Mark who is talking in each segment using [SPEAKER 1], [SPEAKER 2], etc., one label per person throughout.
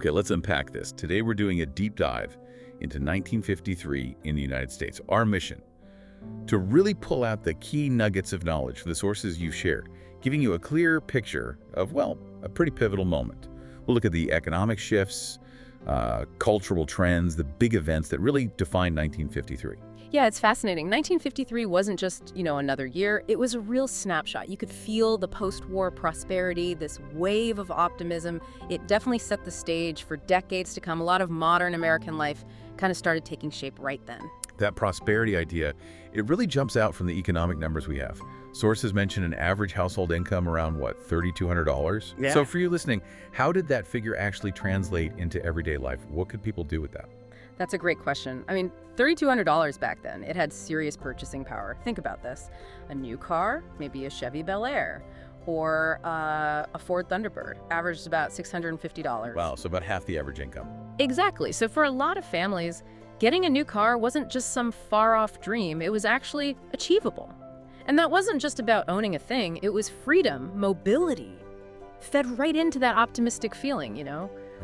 [SPEAKER 1] Okay, let's unpack this. Today we're doing a deep dive into 1953 in the United States. Our mission, to really pull out the key nuggets of knowledge from the sources you've shared, giving you a clear picture of, well, a pretty pivotal moment. We'll look at the economic shifts, cultural trends, the big events that really defined 1953.
[SPEAKER 2] Yeah, it's fascinating. 1953 wasn't just, another year. It was a real snapshot. You could feel the post-war prosperity, this wave of optimism. It definitely set the stage for decades to come. A lot of modern American life kind of started taking shape right then.
[SPEAKER 1] That prosperity idea, it really jumps out from the economic numbers we have. Sources mention an average household income around, what, $3,200?
[SPEAKER 3] Yeah.
[SPEAKER 1] So for you listening, how did that figure actually translate into everyday life? What could people do with that?
[SPEAKER 2] That's a great question. I mean, $3,200 back then, it had serious purchasing power. Think about this. A new car, maybe a Chevy Bel Air, or a Ford Thunderbird, averaged about $650.
[SPEAKER 1] Wow, so about half the average income.
[SPEAKER 2] Exactly. So for a lot of families, getting a new car wasn't just some far-off dream. It was actually achievable. And that wasn't just about owning a thing. It was freedom, mobility. Fed right into that optimistic feeling,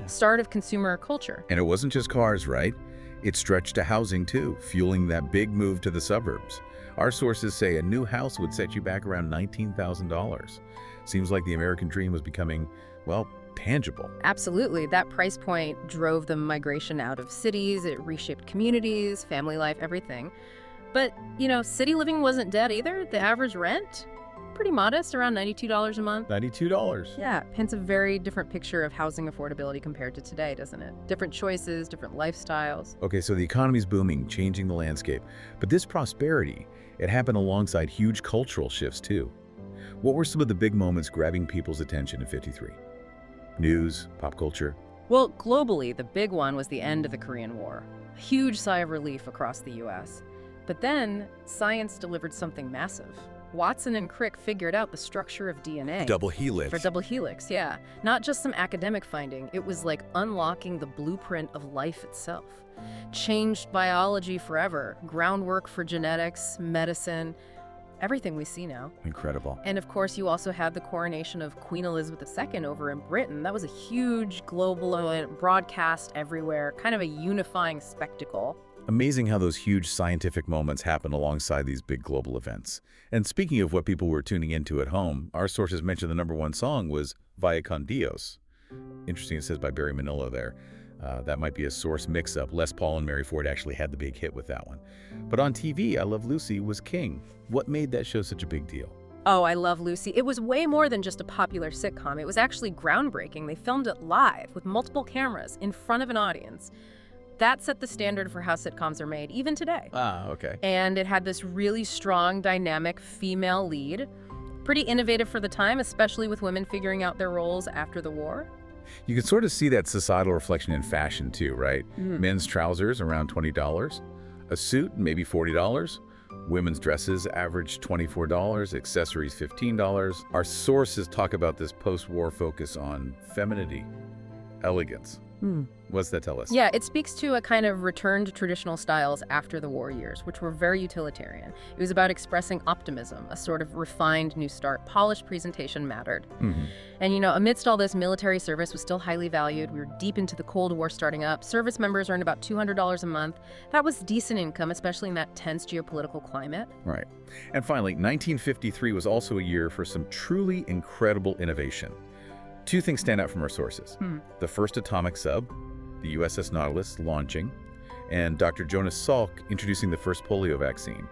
[SPEAKER 2] Start of consumer culture.
[SPEAKER 1] And it wasn't just cars, right? It stretched to housing too, fueling that big move to the suburbs. Our sources say a new house would set you back around $19,000. Seems like the American dream was becoming, well, tangible.
[SPEAKER 2] Absolutely. That price point drove the migration out of cities. It reshaped communities, family life, everything. But, city living wasn't dead either. The average rent, pretty modest, around $92 a month.
[SPEAKER 1] $92.
[SPEAKER 2] Yeah, paints a very different picture of housing affordability compared to today, doesn't it? Different choices, different lifestyles.
[SPEAKER 1] Okay, so the economy's booming, changing the landscape. But this prosperity, it happened alongside huge cultural shifts too. What were some of the big moments grabbing people's attention in '53? News, pop culture?
[SPEAKER 2] Well, globally, the big one was the end of the Korean War. A huge sigh of relief across the U.S. But then, science delivered something massive. Watson and Crick figured out the structure of DNA.
[SPEAKER 1] Double helix.
[SPEAKER 2] For double helix, yeah. Not just some academic finding. It was like unlocking the blueprint of life itself. Changed biology forever. Groundwork for genetics, medicine, everything we see now.
[SPEAKER 1] Incredible.
[SPEAKER 2] And of course, you also had the coronation of Queen Elizabeth II over in Britain. That was a huge global broadcast everywhere, kind of a unifying spectacle.
[SPEAKER 1] Amazing how those huge scientific moments happen alongside these big global events. And speaking of what people were tuning into at home, our sources mentioned the #1 song was Vaya con Dios. Interesting, it says by Barry Manilow there. That might be a source mix-up. Les Paul and Mary Ford actually had the big hit with that one. But on TV, I Love Lucy was king. What made that show such a big deal?
[SPEAKER 2] Oh, I Love Lucy. It was way more than just a popular sitcom. It was actually groundbreaking. They filmed it live with multiple cameras in front of an audience. That set the standard for how sitcoms are made, even today.
[SPEAKER 1] Ah, okay.
[SPEAKER 2] And it had this really strong, dynamic female lead. Pretty innovative for the time, especially with women figuring out their roles after the war.
[SPEAKER 1] You can sort of see that societal reflection in fashion too, right? Men's trousers around $20, a suit maybe $40, women's dresses average $24, accessories $15. Our sources talk about this post-war focus on femininity, elegance. What's that tell us?
[SPEAKER 2] Yeah, it speaks to a kind of return to traditional styles after the war years, which were very utilitarian. It was about expressing optimism, a sort of refined new start. Polished presentation mattered. And, amidst all this, military service was still highly valued. We were deep into the Cold War starting up. Service members earned about $200 a month. That was decent income, especially in that tense geopolitical climate.
[SPEAKER 1] Right. And finally, 1953 was also a year for some truly incredible innovation. Two things stand out from our sources. The first atomic sub, the USS Nautilus, launching, and Dr. Jonas Salk introducing the first polio vaccine.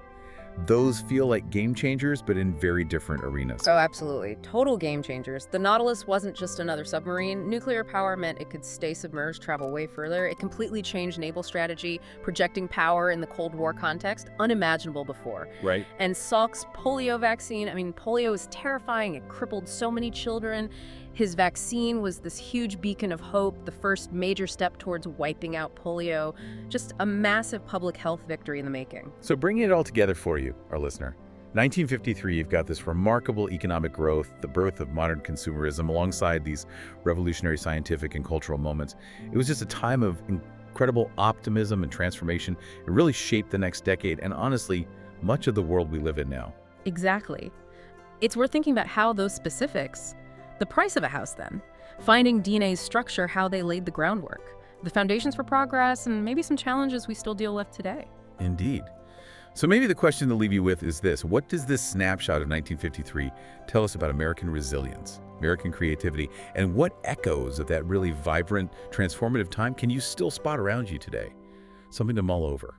[SPEAKER 1] Those feel like game changers, but in very different arenas.
[SPEAKER 2] Oh, absolutely. Total game changers. The Nautilus wasn't just another submarine. Nuclear power meant it could stay submerged, travel way further. It completely changed naval strategy, projecting power in the Cold War context, unimaginable before.
[SPEAKER 1] Right.
[SPEAKER 2] And Salk's polio vaccine, polio is terrifying. It crippled so many children. His vaccine was this huge beacon of hope, the first major step towards wiping out polio. Just a massive public health victory in the making.
[SPEAKER 1] So bringing it all together for you, our listener, 1953, you've got this remarkable economic growth, the birth of modern consumerism, alongside these revolutionary scientific and cultural moments. It was just a time of incredible optimism and transformation. It really shaped the next decade and, honestly, much of the world we live in now.
[SPEAKER 2] Exactly. It's worth thinking about how those specifics, the price of a house then, finding DNA's structure, how they laid the groundwork, the foundations for progress, and maybe some challenges we still deal with today.
[SPEAKER 1] Indeed. So maybe the question to leave you with is this: what does this snapshot of 1953 tell us about American resilience, American creativity, and what echoes of that really vibrant, transformative time can you still spot around you today? Something to mull over.